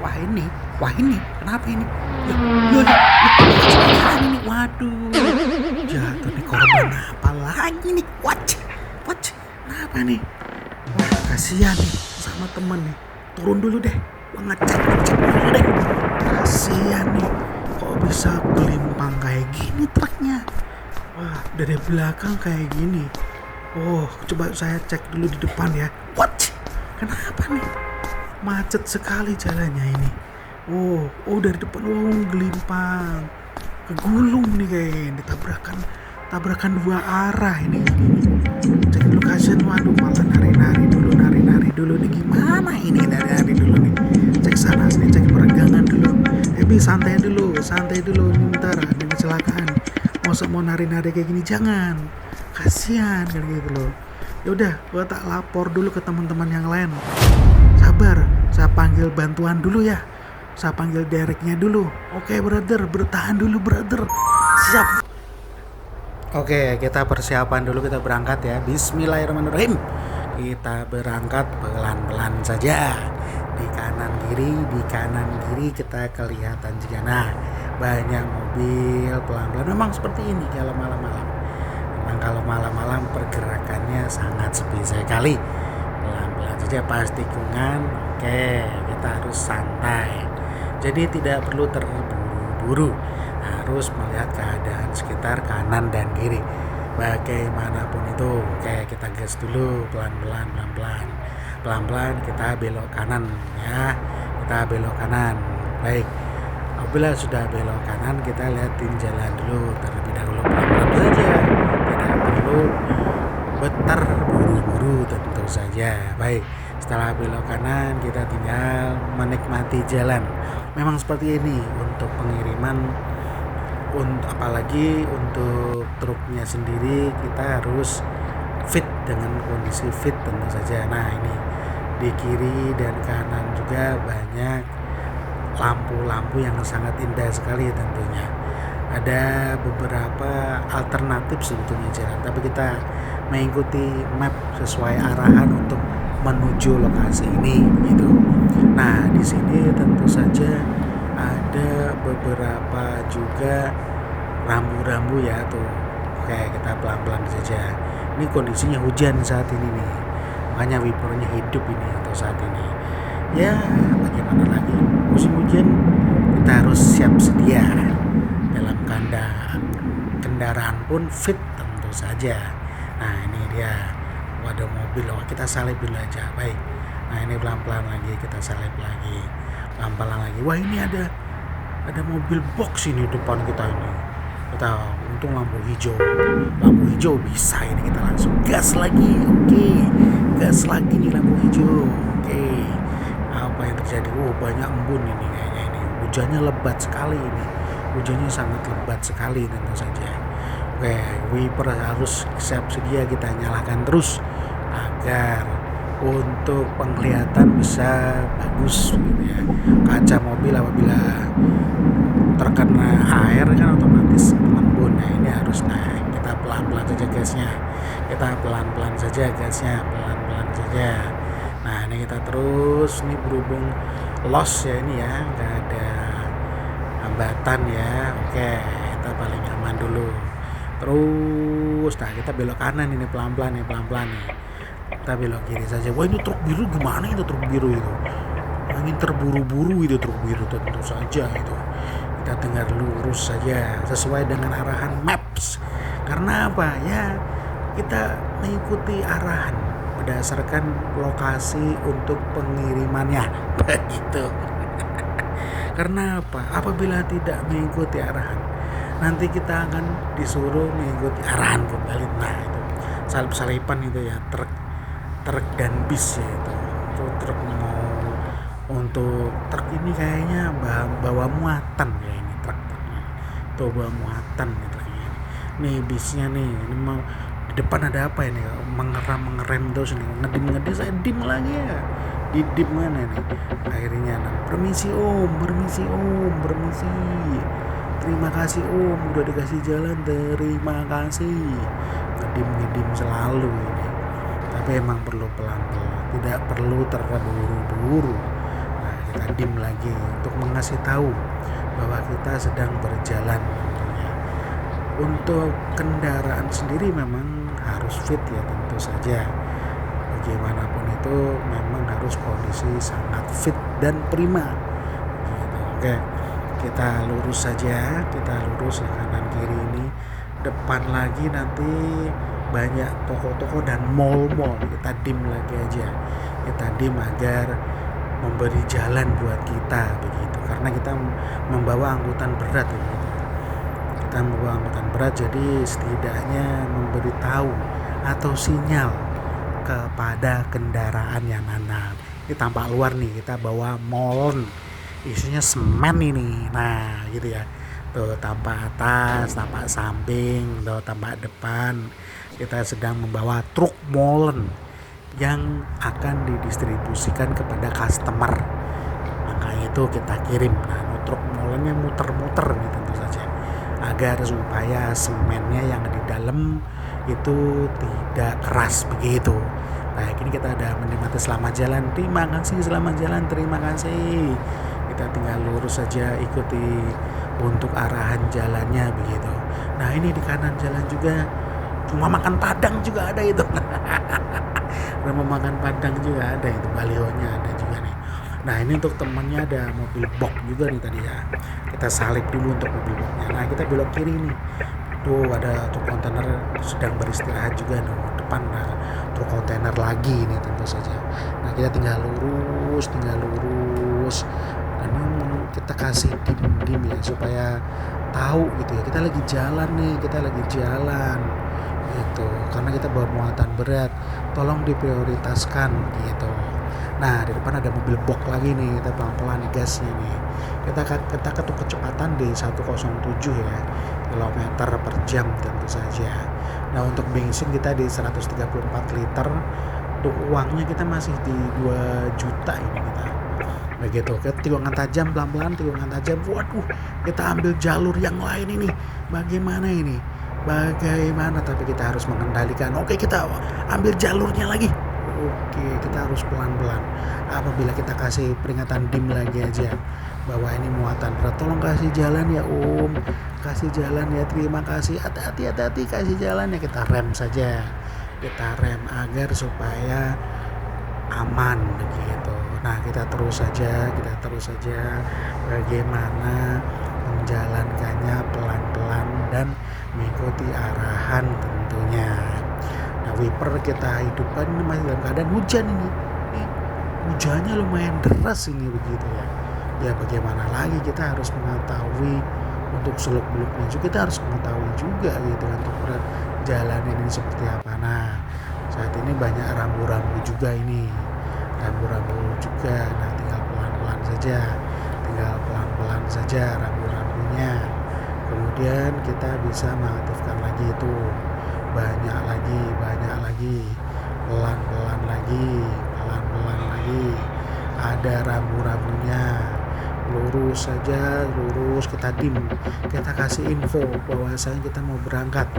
wah ini, kenapa ini? Loh, ini, waduh, jatuh nih korban apa lagi nih? What, kenapa nih? Wah, kasihan nih sama temen nih. Turun dulu deh, gua ngecek dulu deh. Kasihan nih, kok bisa gelimpang kayak gini truknya? Wah, dari belakang kayak gini. Oh, coba saya cek dulu di depan ya. What? Kenapa nih? Macet sekali jalannya ini. Oh dari depan, gelimpang. Kegulung nih kayaknya, tabrakan dua arah ini. Cek dulu kasihan, waduh malah nari-nari dulu nih, gimana ini nari-nari dulu nih. Cek sana sini, cek peregangan dulu. Bi santai dulu ini bentar, ada kecelakaan. Masa mau nari-nari kayak gini, jangan. Kasihan kan gitu loh. Ya udah, gua tak lapor dulu ke teman-teman yang lain. Sabar, saya panggil bantuan dulu ya. Saya panggil dereknya dulu. Oke, brother, bertahan dulu, brother. Siap. Oke, kita persiapan dulu, kita berangkat ya. Bismillahirrahmanirrahim. Kita berangkat pelan-pelan saja. Di kanan kiri kita kelihatan juga. Nah, banyak mobil pelan-pelan. Memang seperti ini kalau malam-malam. Memang kalau malam-malam pergerakannya sangat sepi sekali. Pelan-pelan saja, pas tikungan. Oke, kita harus santai. Jadi tidak perlu terburu-buru, harus melihat keadaan sekitar kanan dan kiri. Bagaimanapun itu, oke, kita gas dulu pelan-pelan. Pelan-pelan kita belok kanan ya. Kita belok kanan. Baik. Apabila sudah belok kanan, kita lihatin jalan dulu terlebih dahulu, pelan-pelan saja. Tidak perlu terburu-buru tentu saja. Baik. Setelah belok kanan, kita tinggal menikmati jalan. Memang seperti ini untuk pengiriman, apalagi untuk truknya sendiri, kita harus fit, dengan kondisi fit tentu saja. Nah, ini di kiri dan kanan juga banyak lampu-lampu yang sangat indah sekali tentunya. Ada beberapa alternatif sebetulnya jalan, tapi kita mengikuti map sesuai arahan untuk menuju lokasi ini gitu. Nah, di sini tentu saja ada beberapa juga rambu-rambu ya tuh. Oke, kita pelan-pelan saja. Ini kondisinya hujan saat ini nih. Makanya wipernya hidup ini atau saat ini. Ya, bagaimana lagi? Musim hujan, kita harus siap sedia. Dalam kendaraan pun fit tentu saja. Nah, ini dia. Ada mobil, kita salib dulu aja. Baik. Nah, ini pelan-pelan lagi, kita salib lagi. Pelan-pelan lagi. Wah, ini ada mobil box ini depan kita ini. Kita untung lampu hijau bisa ini, kita langsung gas lagi. Oke. Gas lagi nih lampu hijau. Oke. Apa yang terjadi? Banyak embun ini kayaknya ini. Hujannya lebat sekali ini. Hujannya sangat lebat sekali tentu saja. Oke, wiper harus siap sedia kita nyalakan terus agar untuk penglihatan bisa bagus gitu ya. Kaca mobil apabila terkena air kan otomatis mengembun. Nah, ini harus naik. Kita pelan-pelan saja gasnya. Pelan-pelan saja. Nah, ini kita terus, ini berhubung los ya ini ya, nggak ada hambatan ya. Oke, kita paling aman dulu. Terus, nah kita belok kanan ini pelan-pelan nih. Kita belok kiri saja. Wah, ini truk biru gimana itu truk biru itu? Ingin terburu-buru itu truk biru tentu saja itu. Kita dengar lurus saja sesuai dengan arahan maps. Karena apa? Ya, kita mengikuti arahan berdasarkan lokasi untuk pengirimannya. Begitu. Karena apa? Apabila tidak mengikuti arahan, nanti kita akan disuruh mengikuti arahan kembali. Nah, itu salip-salipan itu ya, truk dan bis ya itu truk mau untuk truk ini kayaknya bawa muatan ya, ini truknya itu bawa muatan nih truknya ini bisnya nih, ini mau di depan ada apa ini, mengerem terus nih, ngedim saya dim lagi ya, di dim mana nih akhirnya. Permisi om, terima kasih om udah dikasih jalan, terima kasih. Ngedim selalu ini, tapi emang perlu pelan-pelan, tidak perlu terburu-buru. Nah, kita dim lagi untuk mengasih tahu bahwa kita sedang berjalan tentunya. Untuk kendaraan sendiri memang harus fit ya, tentu saja. Bagaimanapun itu memang harus kondisi sangat fit dan prima gitu. Oke, kita lurus saja, kita lurus ke kanan kiri ini. Depan lagi nanti banyak toko-toko dan mall-mall, kita dim lagi aja, kita dim agar memberi jalan buat kita begitu, karena kita membawa angkutan berat begitu. Kita membawa angkutan berat, jadi setidaknya memberitahu atau sinyal kepada kendaraan yang mana. Ini tampak luar nih, kita bawa molen isinya semen ini, nah gitu ya. Tuh tampak atas, tampak samping, tuh tampak depan. Kita sedang membawa truk molen yang akan didistribusikan kepada customer. Maka itu kita kirim. Nah, truk molennya muter-muter nih tentu saja, agar supaya semennya yang di dalam itu tidak keras begitu. Nah, ini kita ada menikmati selamat jalan. Terima kasih, selamat jalan, terima kasih. Kita tinggal lurus saja, ikuti untuk arahan jalannya begitu. Nah, ini di kanan jalan juga cuma makan padang juga ada itu. Rumah makan padang juga ada itu, balihonya ada juga nih. Nah, ini untuk temannya ada mobil box juga nih tadi ya. Kita salib dulu untuk mobil boxnya. Nah, kita belok kiri nih. Tuh ada truk kontainer sedang beristirahat juga nih. Depan ada truk kontainer lagi nih tentu saja. Nah, kita tinggal lurus. Dan ini kita kasih dim ya supaya tahu gitu ya. Kita lagi jalan gitu. Karena kita bawa muatan berat, tolong diprioritaskan gitu. Nah, di depan ada mobil box lagi nih, kita pelan-pelan gasnya nih. Kita ketuk kecepatan di 107 ya, kilometer per jam tentu saja. Nah, untuk bensin kita di 134 liter. Untuk uangnya kita masih di 2 juta ini kita. Begitu, ke tikungan tajam, pelan-pelan tikungan tajam. Waduh, kita ambil jalur yang lain ini. Bagaimana ini? Tapi kita harus mengendalikan. Oke, kita ambil jalurnya lagi. Oke, kita harus pelan-pelan. Apabila kita kasih peringatan dim lagi aja bahwa ini muatan berat, tolong kasih jalan ya Om, kasih jalan ya, terima kasih, hati-hati kasih jalan ya. Kita rem saja, kita rem agar supaya aman begitu. Nah, kita terus saja bagaimana menjalankannya pelan-pelan dan mengikuti arahan tentunya. Nah, wiper kita hidupkan ini masih dalam keadaan hujan ini. Hujannya lumayan deras ini begitu ya. Ya bagaimana lagi, kita harus mengetahui untuk seluk-beluknya juga, kita harus mengetahui juga gitu kan untuk jalan ini seperti apa. Nah, saat ini banyak rambu-rambu juga ini. Nah, tinggal pelan-pelan saja rambu-rambunya. Kemudian kita bisa mengaktifkan lagi itu banyak lagi, pelan-pelan lagi, ada rambu-rambunya. Lurus, kita dim, kita kasih info bahwasanya kita mau berangkat.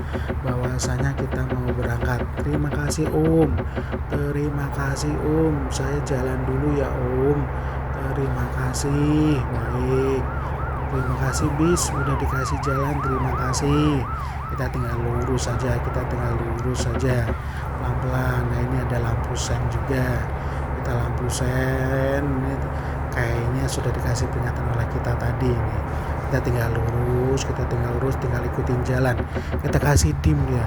Terima kasih Om, saya jalan dulu ya Om, terima kasih, baik, terima kasih bis, udah dikasih jalan, terima kasih. Kita tinggal lurus saja pelan-pelan. Nah, ini ada lampu sen juga, kita lampu sen ini kayaknya sudah dikasih peringatan oleh kita tadi nih. Kita tinggal lurus, tinggal ikutin jalan. Kita kasih dim ya,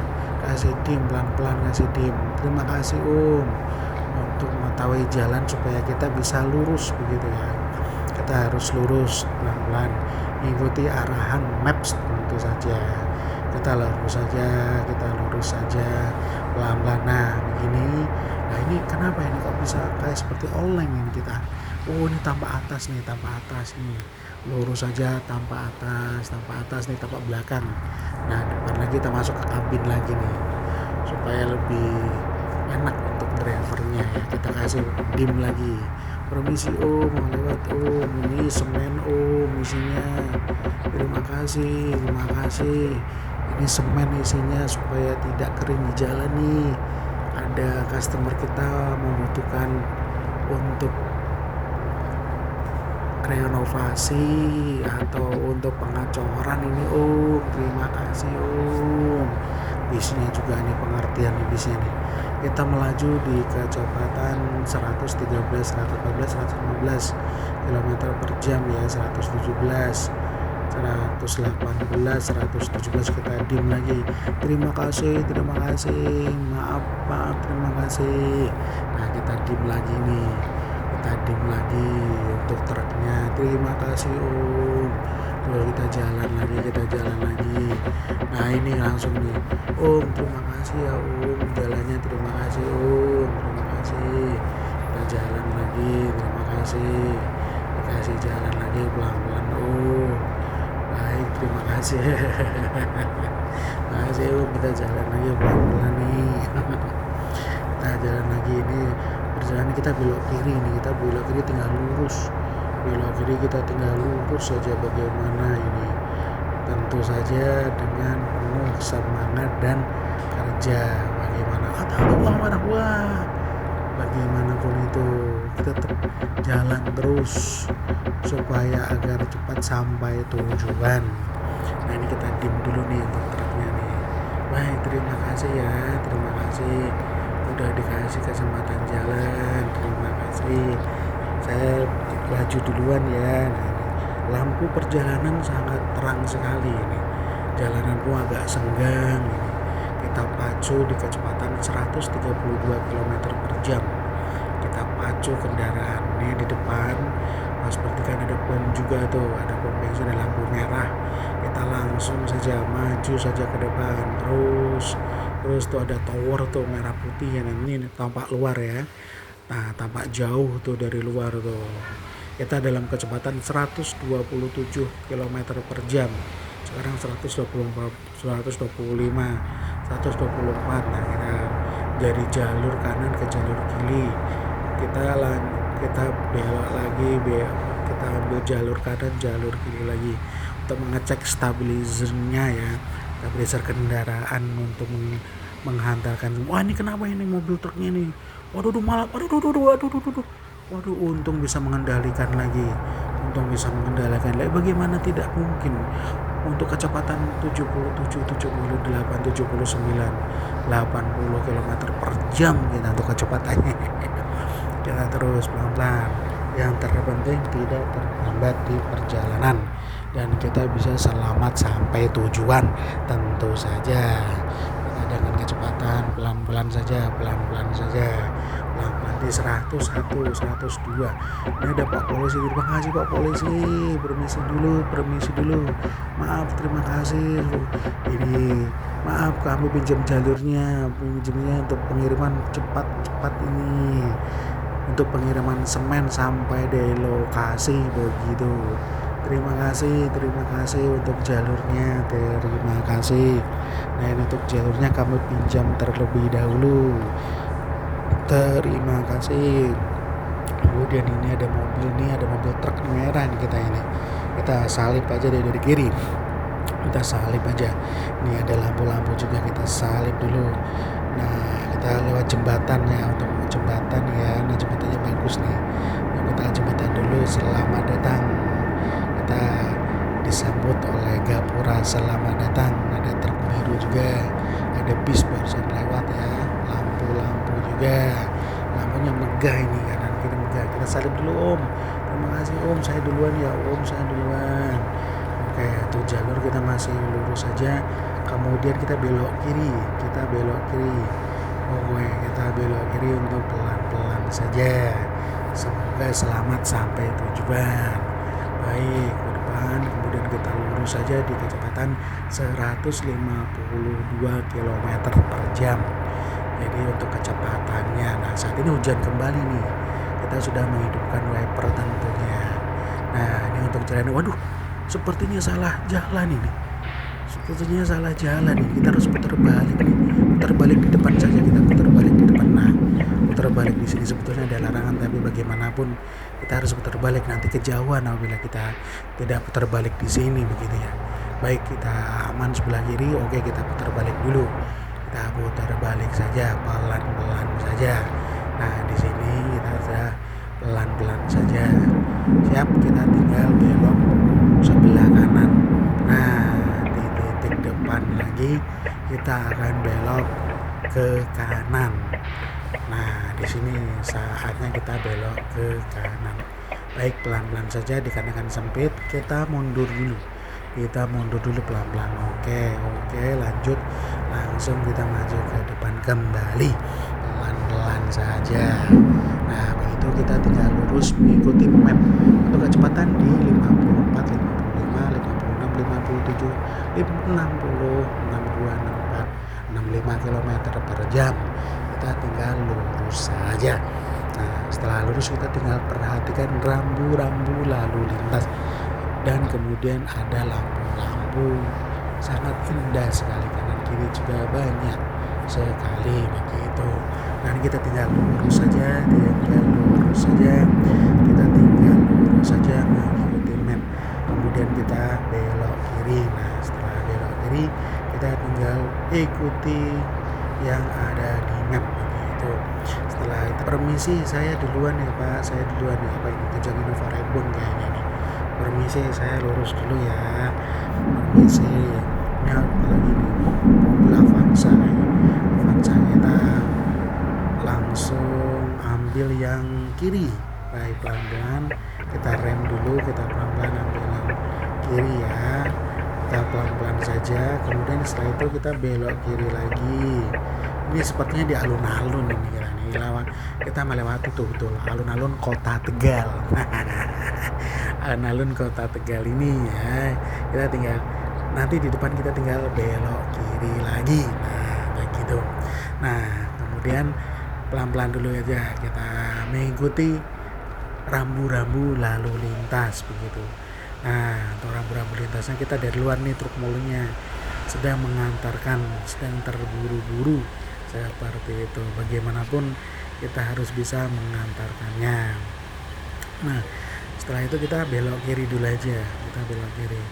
pelan-pelan kasih dim. Terima kasih Om untuk mengetahui jalan supaya kita bisa lurus begitu ya. Kita harus lurus pelan-pelan, mengikuti arahan maps tentu saja. Kita lurus saja pelan-pelan. Nah, begini. Nah, ini kenapa ini kok bisa kayak seperti oleng ini kita? Oh, ini tampak atas nih. Lurus saja, tampak atas nih, tampak belakang. Nah, depan lagi kita masuk ke kabin lagi nih, supaya lebih enak untuk drivernya ya. Kita kasih dim lagi. Permisi Om, mau lewat Om, ini semen Om isinya. Terima kasih. Ini semen isinya supaya tidak kering di jalan nih. Ada customer kita membutuhkan untuk renovasi atau untuk pengacoran ini Om. Terima kasih Om. Bisnya juga nih, pengertian nih bisnya nih. Kita melaju di kecepatan 113, 114, 115 km per jam ya, 117, 118, 117 kita dim lagi. Terima kasih, maaf, terima kasih. Nah kita dim lagi nih, kita dim lagi untuk truknya. Terima kasih Om. Terus kita jalan lagi. Nah ini langsung nih Om, terima kasih ya Om, jalannya terima kasih Om, terima kasih. Kita jalan lagi, terima kasih. Dikasih jalan lagi pelan-pelan Om. Baik, terima kasih. Makasih Om, kita jalan lagi pelan-pelan nih. Kita jalan lagi ini, perjalanan kita belok kiri nih, kita belok kiri tinggal lurus. Belok kiri kita tinggal lurus saja. Bagaimana ini? Tentu saja dengan penuh semangat dan kerja. Bagaimana? Wah. Bagaimanapun itu kita tetap jalan terus supaya agar cepat sampai tujuan. Nah ini kita dim dulu nih untuk truknya nih. Baik, terima kasih ya, terima kasih udah dikasih kesempatan jalan, terima kasih. Saya laju duluan ya. Nah, lampu perjalanan sangat terang sekali ini. Jalanan pun agak senggang ini. Kita pacu di kecepatan 132 km per jam. Kita pacu kendaraannya di depan. Seperti kan ada pom juga tuh, ada pom bensin, ada lampu merah. Kita langsung saja maju saja ke depan. Terus tuh ada tower tuh merah putih yang ini tampak luar ya. Nah, tampak jauh tuh dari luar tuh. Kita dalam kecepatan 127 km per jam. Sekarang 124, 125, 124. Nah, kita dari jalur kanan ke jalur kiri. Kita belok lagi, kita ambil jalur kanan, jalur kiri lagi untuk mengecek stabilizernya ya. Stabilizer kendaraan untuk menghantarkan. Wah, ini kenapa ini mobil truknya nih? Waduh, untung bisa mengendalikan lagi. Bagaimana tidak mungkin untuk kecepatan 77, 78, 79, 80 km per jam kita untuk kecepatannya. Kita terus pelan-pelan. Yang terpenting tidak terlambat di perjalanan dan kita bisa selamat sampai tujuan. Tentu saja kita dengan kecepatan pelan-pelan saja, pelan-pelan di 101, 102. Ini ada Pak Polisi. Terima kasih Pak Polisi. Permisi dulu. Maaf, terima kasih. Ini maaf kami pinjamnya untuk pengiriman cepat ini. Untuk pengiriman semen sampai di lokasi begitu. Terima kasih untuk jalurnya. Terima kasih. Nah, ini untuk jalurnya kami pinjam terlebih dahulu. Terima kasih. Kemudian ini ada mobil truk merah nih kita salip aja dari kiri. Kita salip aja. Ini ada lampu-lampu juga, kita salip dulu. Nah, kita lewat jembatan ya, untuk jembatan ya. Nah, jembatannya bagus nih. Nah, kita jembatan dulu. Selamat datang. Kita disambut oleh gapura selamat datang. Ada truk biru juga, ada bis barusan lewat ya. Lampu juga, lampunya megah ini, kanan kiri megah. Kita salib dulu Om. Terima kasih Om, saya duluan ya Om, saya duluan. Oke, tuh jalur kita masih lurus saja. Kemudian kita belok kiri. Kita belok kiri untuk pelan-pelan saja. Semoga selamat sampai tujuan. Baik, ke depan. Kemudian kita lurus saja di kecepatan 152 km per jam. Jadi untuk kecepatannya. Nah, saat ini hujan kembali nih. Kita sudah menghidupkan wiper tentunya. Nah, ini untuk jalan. Waduh, sepertinya salah jalan ini. Kita harus putar balik nih. Putar balik di depan saja, kita putar balik di depan. Nah, putar balik di sini sebetulnya ada larangan, tapi bagaimanapun kita harus putar balik, nanti kejauhan apabila kita tidak putar balik di sini begitu ya. Baik, kita aman sebelah kiri. Oke, kita putar balik dulu. Kita putar balik saja, pelan-pelan saja. Nah, di sini kita sudah pelan-pelan saja. siap, kita tinggal belok sebelah kanan. Nah, di titik depan lagi kita akan belok ke kanan. Nah, di sini saatnya kita belok ke kanan. Baik, pelan-pelan saja dikarenakan sempit, kita mundur dulu. Kita mundur dulu pelan-pelan. Oke, lanjut. Langsung kita maju ke depan kembali. Pelan-pelan saja. Nah, begitu kita tinggal lurus mengikuti map. Untuk kecepatan di 54, 55, 56, 57, 60, 62, 64, 65 km per jam. Kita tinggal lurus saja. Nah, setelah lurus kita tinggal perhatikan rambu-rambu lalu lintas, dan kemudian ada lampu-lampu sangat indah sekali, kanan kiri juga banyak sekali begitu. Dan kita tinggal lurus saja, kita tinggal lurus saja mengikuti map. Kemudian kita belok kiri. Nah, setelah belok kiri kita tinggal ikuti yang ada di map begitu. Setelah itu permisi, saya duluan ya Pak, apa ini Kejang Innova Reborn kayaknya nih. Permisi, saya lurus dulu ya. Permisi. Ini apalagi nih, mobil Avanza kayaknya. Avanza, kita langsung ambil yang kiri. Baik, pelan-pelan kita rem dulu, kita pelan-pelan ambil yang kiri ya. Kita pelan-pelan saja, kemudian setelah itu kita belok kiri lagi. Ini sepertinya di alun-alun ini kita melewati tuh betul alun-alun Kota Tegal. Alun-alun Kota Tegal ini ya, kita tinggal nanti di depan kita tinggal belok kiri lagi. Nah, begitu. Nah, kemudian pelan-pelan dulu aja kita mengikuti rambu-rambu lalu lintas begitu. Nah, untuk rambu-rambu lintasnya kita dari luar nih, truk mulanya sedang mengantarkan, sedang terburu-buru seperti itu. Bagaimanapun kita harus bisa mengantarkannya. Nah, setelah itu kita belok kiri dulu aja. Kita belok kiri.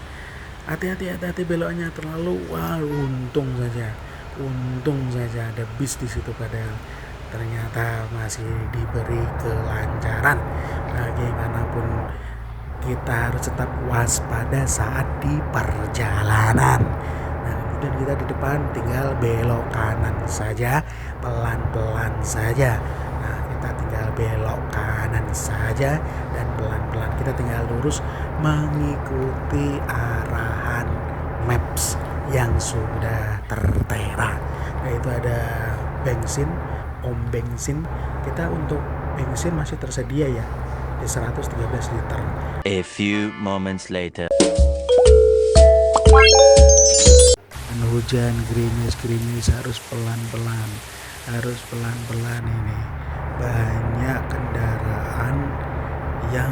Hati-hati beloknya terlalu. Wah, untung saja ada bis di situ, padahal ternyata masih diberi kelancaran. Bagaimanapun kita harus tetap waspada saat di perjalanan. Nah, kemudian kita di depan tinggal belok kanan saja, pelan-pelan saja. Nah, kita tinggal belok kanan saja dan pelan-pelan kita tinggal lurus mengikuti arahan maps yang sudah tertera. Nah, itu ada bensin, bensin. Kita untuk bensin masih tersedia ya di 113 liter. A few moments later. Hujan gerimis harus pelan-pelan ini. Banyak kendaraan yang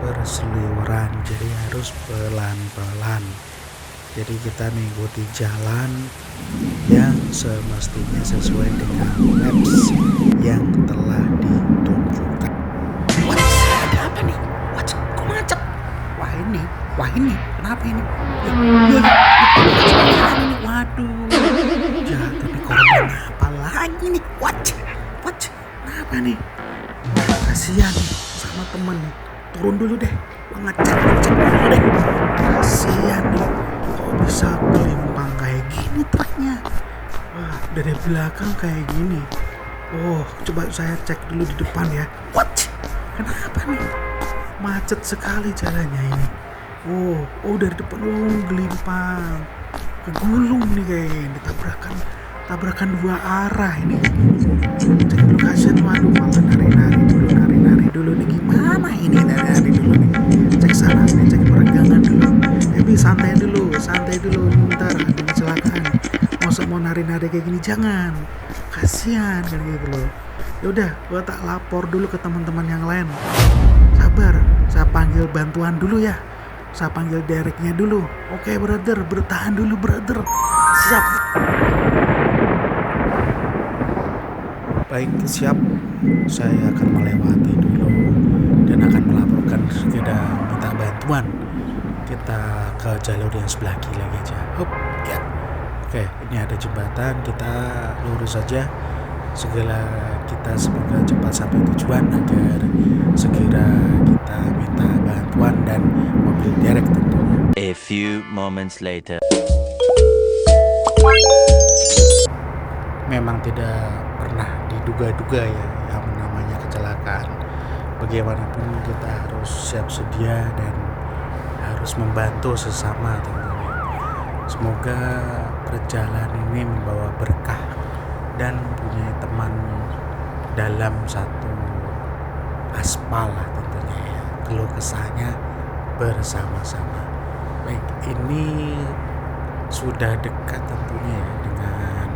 berseliweran, jadi harus pelan-pelan. Jadi kita mengikuti jalan yang semestinya sesuai dengan maps yang telah ditunjukkan. Ada apa nih? Kok macet? Wah ini, kenapa ini? Waduh, jatuh di korban apa lagi nih? What? Kenapa nih? Kasihan nih sama temen nih. Turun dulu deh, ngecek dulu deh. Kasihan nih, kok bisa kelimpang kayak gini truknya? Wah, dari belakang kayak gini. Oh, coba saya cek dulu di depan ya. What? Kenapa nih? Macet sekali jalannya ini. Oh dari depan, gelimpang, kegulung nih kayaknya, tabrakan dua arah ini. Cek dulu, kasihan, waduh, malah nari dulu nih, gimana ini nari dulu nih, cek sana nih, cek peregangan dulu. Santai dulu, bentar, ada kecelakaan. Mau nari-nari kayak gini jangan, kasihan kan gitu loh. Yaudah, gua tak lapor dulu ke teman-teman yang lain. Sabar, saya panggil bantuan dulu ya. Saya panggil dereknya dulu. Oke, brother, bertahan dulu, brother. Siap. Baik, siap. Saya akan melewati dulu dan akan melaporkan segera minta bantuan. Kita ke jalur yang sebelah kiri lagi aja. Hop, ya. Oke, ini ada jembatan. Kita lurus saja. Segera kita semoga cepat sampai tujuan agar segera kita minta bantuan one dan mobil derek tentunya. A few moments later. Memang tidak pernah diduga-duga ya yang namanya kecelakaan. Bagaimanapun kita harus siap sedia dan harus membantu sesama tentunya. Semoga perjalanan ini membawa berkah dan punya teman dalam satu aspal lah tentunya ya. Keluh kesahnya bersama-sama. Baik, ini sudah dekat tentunya ya dengan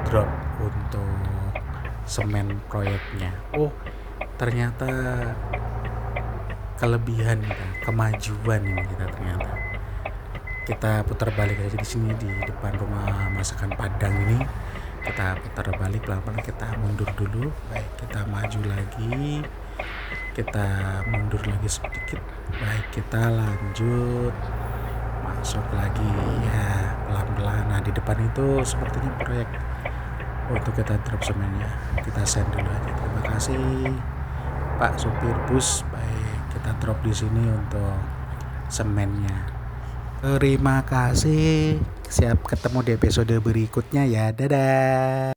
drop untuk semen proyeknya. Oh, ternyata kelebihan kita, kemajuan ini kita ternyata. Kita putar balik aja di sini di depan rumah masakan Padang ini. Kita putar balik pelan-pelan, kita mundur dulu. Baik, kita maju lagi. Kita mundur lagi sedikit. Baik, kita lanjut. Masuk lagi ya, pelan-pelan. Nah, di depan itu sepertinya proyek untuk kita drop semennya. Kita send dulu aja. Terima kasih Pak supir bus. Baik, kita drop di sini untuk semennya. Terima kasih. Siap ketemu di episode berikutnya ya. Dadah.